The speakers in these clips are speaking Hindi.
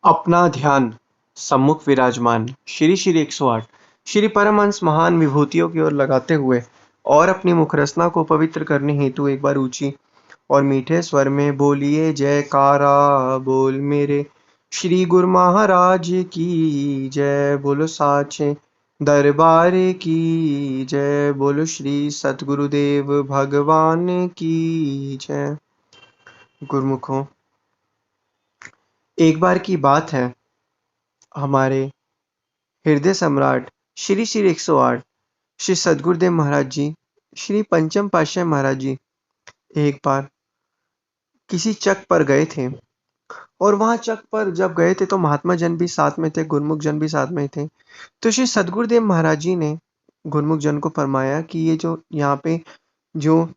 अपना ध्यान सम्मुख विराजमान श्री श्री 108 श्री परमहंस महान विभूतियों की ओर लगाते हुए और अपनी मुखरसना को पवित्र करने हेतु एक बार ऊंची और मीठे स्वर में बोलिए जयकारा बोल मेरे श्री गुरु महाराज की जय। बोलो साचे दरबार की जय। बोलो श्री सतगुरुदेव भगवान की जय। गुरुमुखों, एक बार की बात है, हमारे हृदय सम्राट श्री श्री 108 श्री सद्गुरुदेव महाराज जी, श्री पंचम पातशाह महाराज जी एक बार किसी चक पर गए थे। और वहां चक पर जब गए थे तो महात्मा जन भी साथ में थे, गुरमुख जन भी साथ में थे। तो श्री सद्गुरुदेव महाराज जी ने गुरमुख जन को फरमाया कि ये जो यहाँ पे जो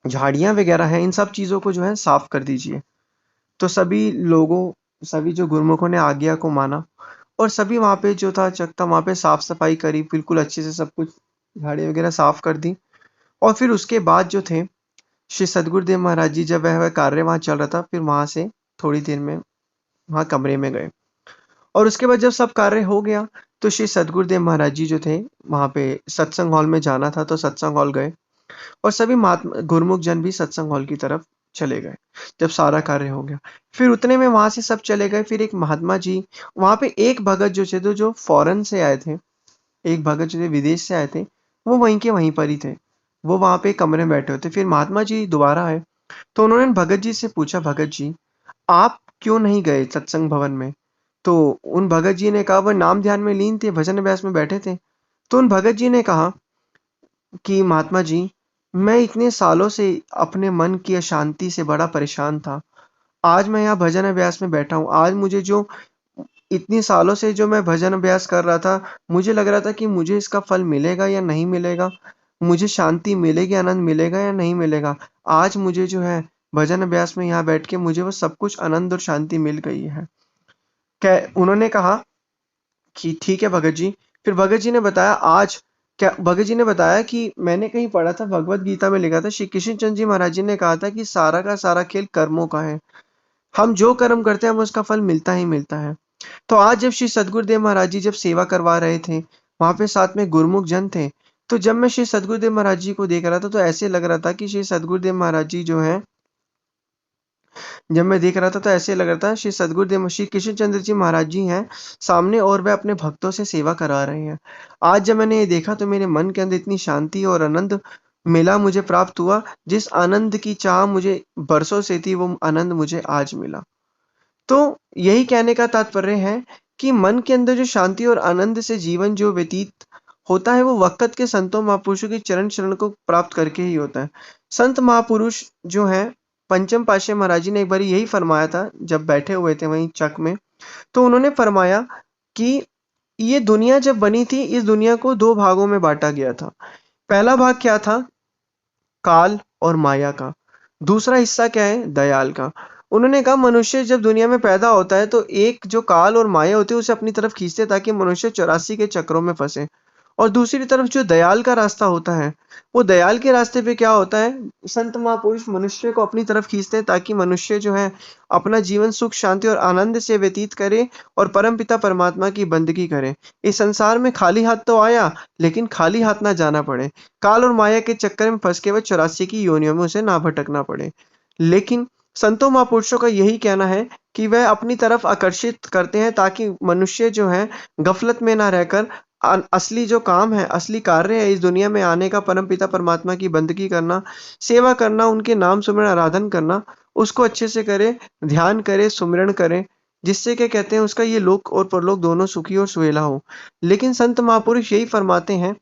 झाड़ियां वगैरह हैं, इन सब चीजों को जो है साफ कर दीजिए। तो सभी जो गुरमुखों ने आज्ञा को माना और सभी वहां पे जो था चक था, वहां पे साफ सफाई करी, बिल्कुल अच्छे से सब कुछ झाड़ी वगैरह साफ कर दी। और फिर उसके बाद जो थे श्री सद्गुरुदेव महाराज जी, जब वह कार्य वहां चल रहा था, फिर वहां से थोड़ी देर में वहां कमरे में गए। और उसके बाद जब सब कार्य हो गया तो श्री सद्गुरुदेव महाराज जी जो थे, वहां पे सत्संग हॉल में जाना था तो सत्संग हॉल गए। और सभी महात्मा गुरमुख जन भी सत्संग हॉल की तरफ चले गए जब सारा कार्य हो गया। फिर उतने में वहां से सब चले गए। फिर एक महात्मा जी, वहां पे एक भगत जो थे, तो जो फॉरेन से आए थे, एक भगत जो थे विदेश से आए थे, वो वहीं के वहीं पर ही थे। वो वहां पे कमरे में बैठे होते। फिर महात्मा जी दोबारा आए तो उन्होंने भगत जी से पूछा, भगत जी आप क्यों नहीं गए सत्संग भवन में? तो उन भगत जी ने कहा, वह नाम ध्यान में लीन थे, भजन अभ्यास में बैठे थे। तो उन भगत जी ने कहा कि महात्मा जी, मैं इतने सालों से अपने मन की अशांति से बड़ा परेशान था। आज मैं यहाँ भजन अभ्यास में बैठा हूँ। आज मुझे जो इतनी सालों से जो मैं भजन अभ्यास कर रहा था, मुझे लग रहा था कि मुझे इसका फल मिलेगा या नहीं मिलेगा, मुझे शांति मिलेगी, आनंद मिलेगा या नहीं मिलेगा। आज मुझे जो है भजन अभ्यास में यहाँ बैठ के मुझे वो सब कुछ आनंद और शांति मिल गई है। उन्होंने कहा कि ठीक है भगत जी। फिर भगत जी ने बताया, आज क्या भगत जी ने बताया कि मैंने कहीं पढ़ा था, भगवत गीता में लिखा था, श्री कृष्ण चंद्र जी महाराज जी ने कहा था कि सारा का सारा खेल कर्मों का है। हम जो कर्म करते हैं हमें उसका फल मिलता ही मिलता है। तो आज जब श्री सद्गुरुदेव महाराज जी जब सेवा करवा रहे थे, वहां पे साथ में गुरुमुख जन थे। तो जब मैं श्री सद्गुरुदेव महाराज जी को देख रहा था तो ऐसे लग रहा था कि श्री सद्गुरुदेव महाराज जी जो है, जब मैं देख रहा था तो ऐसे लग रहा था श्री सद्गुरुदेव श्री कृष्ण चंद्र जी महाराज जी हैं सामने और वह अपने भक्तों से सेवा करा रहे हैं। आज जब मैंने ये देखा तो मेरे मन के अंदर इतनी शांति और आनंद मिला, मुझे प्राप्त हुआ। जिस आनंद की चाह मुझे बरसों से थी, वो आनंद मुझे आज मिला। तो यही कहने का तात्पर्य है कि मन के अंदर जो शांति और आनंद से जीवन जो व्यतीत होता है, वो वक्त के संतों महापुरुषों की चरण शरण को प्राप्त करके ही होता है। संत महापुरुष जो हैं, पंचम पातशाह महाराज जी ने एक बार यही फरमाया था जब बैठे हुए थे वहीं चक में। तो उन्होंने फरमाया कि ये दुनिया जब बनी थी, इस दुनिया को दो भागों में बांटा गया था। पहला भाग क्या था? काल और माया का। दूसरा हिस्सा क्या है? दयाल का। उन्होंने कहा मनुष्य जब दुनिया में पैदा होता है तो एक जो काल और माया होती है उसे अपनी तरफ खींचते हैं ताकि मनुष्य 84 के चक्रों में फंसे। और दूसरी तरफ जो दयाल का रास्ता होता है, वो दयाल के रास्ते पे क्या होता है, संत महापुरुष मनुष्य को अपनी तरफ खींचते हैं ताकि मनुष्य जो है अपना जीवन सुख शांति और आनंद से व्यतीत करे और परमपिता परमात्मा की बंदगी करे। इस संसार में खाली हाथ तो आया, लेकिन खाली हाथ ना जाना पड़े। काल और माया के चक्कर में फंस के वह 84 की योनियों में उसे ना भटकना पड़े। लेकिन संतों महापुरुषों का यही कहना है कि वह अपनी तरफ आकर्षित करते हैं ताकि मनुष्य जो है गफलत में ना रहकर असली जो काम है, असली कार्य है इस दुनिया में आने का, परम पिता परमात्मा की बंदगी करना, सेवा करना, उनके नाम सुमिरन आराधन करना, उसको अच्छे से करे, ध्यान करे, सुमिरन करे, जिससे क्या कहते हैं उसका ये लोक और परलोक दोनों सुखी और सुहेला हो। लेकिन संत महापुरुष यही फरमाते हैं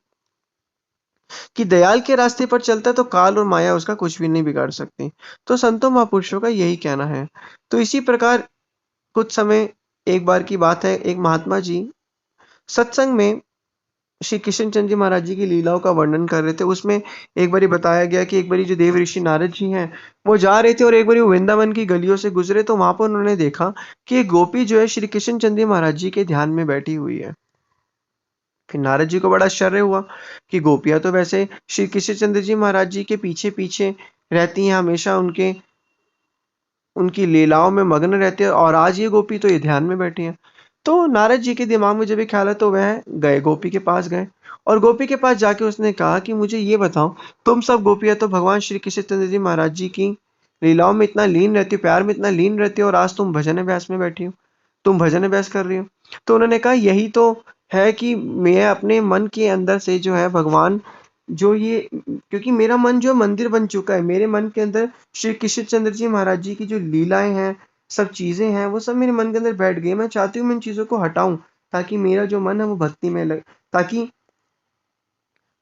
कि दयाल के रास्ते पर चलता है तो काल और माया उसका कुछ भी नहीं बिगाड़ सकती। तो संतों महापुरुषों का यही कहना है। तो इसी प्रकार कुछ समय एक बार की बात है, एक महात्मा जी सत्संग में श्री कृष्ण चंद्र जी महाराज जी की लीलाओं का वर्णन कर रहे थे। उसमें एक बारी बताया गया कि एक बारी जो देव ऋषि नारद जी हैं, वो जा रहे थे और एक बारी वो वृंदावन की गलियों से गुजरे तो वहां पर उन्होंने देखा कि एक गोपी जो है श्री कृष्ण चंद्र जी महाराज जी के ध्यान में बैठी हुई है। फिर नारद जी को बड़ा आश्चर्य हुआ कि गोपियां तो वैसे श्री कृष्ण चंद्र जी महाराज जी के पीछे पीछे रहती हैं, हमेशा उनके उनकी लीलाओं में मग्न रहते हैं और आज ये गोपी तो ये ध्यान में बैठी है। तो नारद जी के दिमाग में जब ये ख्याल है तो वह गए, गोपी के पास गए और गोपी के पास जाके उसने कहा कि मुझे ये बताओ, तुम सब गोपियां तो भगवान श्री कृष्ण चंद्र जी महाराज जी की लीलाओं में इतना लीन रहती हो, प्यार में इतना लीन रहती हो और आज तुम भजन अभ्यास में बैठी हो, तुम भजन अभ्यास कर रही हो। तो उन्होंने कहा यही तो है कि मैं अपने मन के अंदर से जो है भगवान जो ये, क्योंकि मेरा मन जो मंदिर बन चुका है, मेरे मन के अंदर श्री कृष्ण चंद्र जी महाराज जी की जो लीलाएं हैं, सब चीजें हैं, वो सब मेरे मन के अंदर बैठ गई। मैं चाहती हूँ मैं इन चीजों को हटाऊं ताकि मेरा जो मन है वो भक्ति में लगे, ताकि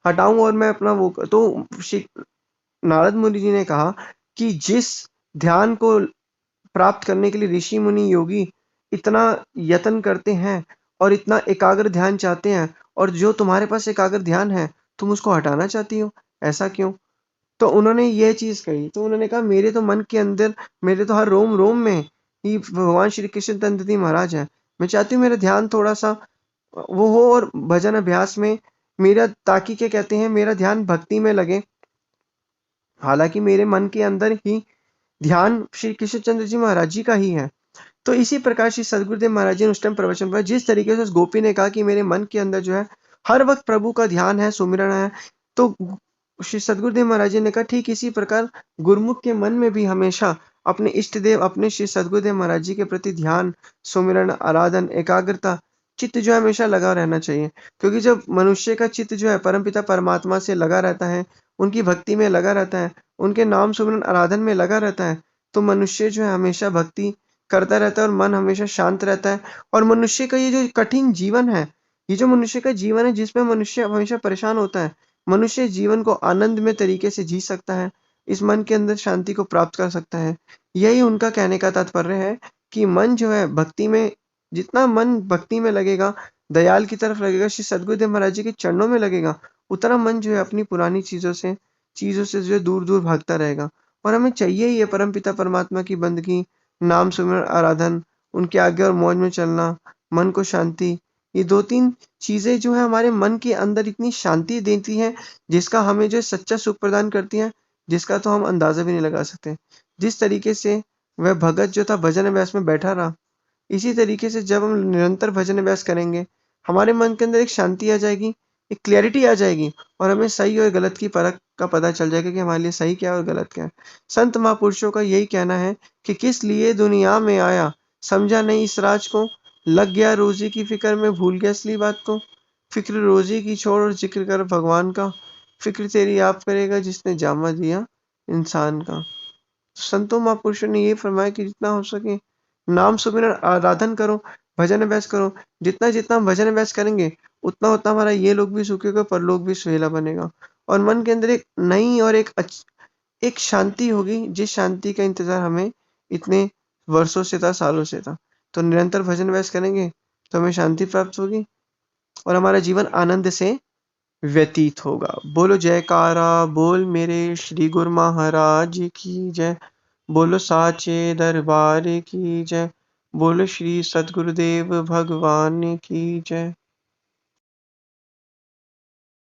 हटाऊं और मैं अपना वो तो श्री नारद मुनि जी ने कहा कि जिस ध्यान को प्राप्त करने के लिए ऋषि मुनि योगी इतना यत्न करते हैं और इतना एकाग्र ध्यान चाहते हैं, और जो तुम्हारे पास एकाग्र ध्यान है तुम उसको हटाना चाहती हो, ऐसा क्यों? तो उन्होंने ये चीज कही, तो उन्होंने कहा मेरे तो मन के अंदर, मेरे तो हर रोम रोम में ही भगवान श्री कृष्ण चंद्र जी महाराज है। मैं चाहती हूँ मेरा ध्यान थोड़ा सा वो हो और भजन अभ्यास में मेरा, ताकि क्या कहते हैं, मेरा ध्यान भक्ति में लगे। हालांकि मेरे मन के अंदर ही ध्यान श्री कृष्ण चंद्र जी महाराज जी का ही है। तो इसी प्रकार श्री सदगुरुदेव महाराज जी ने उस टाइम प्रवचन पर जिस तरीके से उस गोपी ने कहा कि मेरे मन के अंदर जो है हर वक्त प्रभु का ध्यान है, सुमिरन है, तो श्री सदगुरुदेव महाराज जी ने कहा ठीक इसी प्रकार गुरुमुख के मन में भी हमेशा अपने इष्ट देव, अपने श्री सदगुरुदेव महाराज जी के प्रति ध्यान, सुमिरन, आराधन, एकाग्रता, चित्त जो है हमेशा लगा रहना चाहिए। क्योंकि जब मनुष्य का चित्त जो है परमपिता परमात्मा से लगा रहता है, उनकी भक्ति में लगा रहता है, उनके नाम सुमिरन आराधन में लगा रहता है, तो मनुष्य जो है हमेशा भक्ति करता रहता है और मन हमेशा शांत रहता है। और मनुष्य का ये जो कठिन जीवन है, ये जो मनुष्य का जीवन है जिसमें मनुष्य हमेशा परेशान होता है, मनुष्य जीवन को आनंदमय तरीके से जी सकता है, इस मन के अंदर शांति को प्राप्त कर सकता है। यही उनका कहने का तात्पर्य है कि मन जो है भक्ति में, जितना मन भक्ति में लगेगा, दयाल की तरफ लगेगा, श्री सदगुरुदेव महाराज जी के चरणों में लगेगा, उतना मन जो है अपनी पुरानी चीजों से जो है दूर दूर भागता रहेगा। और हमें चाहिए ही है परमपिता परमात्मा की बंदगी, नाम सुमिरन आराधन, उनके आज्ञा और मौज में चलना, मन को शांति। ये 2-3 चीजें जो है हमारे मन के अंदर इतनी शांति देती हैं, जिसका हमें जो सच्चा सुख प्रदान करती हैं, जिसका तो हम अंदाजा भी नहीं लगा सकते। जिस तरीके से वह भगत जो था भजन अभ्यास में बैठा रहा, इसी तरीके से जब हम निरंतर भजन अभ्यास करेंगे, हमारे मन के अंदर एक शांति आ जाएगी, एक क्लैरिटी आ जाएगी और हमें सही और गलत की परख का पता चल जाएगा कि हमारे लिए सही क्या है और गलत क्या है। संत महापुरुषों का यही कहना है कि किस लिए दुनिया में आया, समझा नहीं इस राज को, लग गया रोजी की फिक्र में, भूल गया असली बात को। फिक्र रोजी की छोड़ और जिक्र कर भगवान का, फिक्र तेरी आप करेगा जिसने जामा दिया इंसान का। संतों महापुरुषों ने ये फरमाया कि जितना हो सके नाम सुमिरन आराधन करो, भजन अभ्यास करो। जितना जितना हम भजन अभ्यास करेंगे, उतना उतना हमारा ये लोग भी सुखी होगा, परलोक भी सुहेला बनेगा। और मन के अंदर एक नई और एक शांति होगी, जिस शांति का इंतजार हमें इतने वर्षों से था, सालों से था। तो निरंतर भजन अभ्यास करेंगे तो हमें शांति प्राप्त होगी और हमारा जीवन आनंद से व्यतीत होगा। बोलो जयकारा बोल मेरे श्री गुरु महाराज की जय। बोलो साचे दरबार की जय। बोलो श्री सद्गुरुदेव भगवान की जय।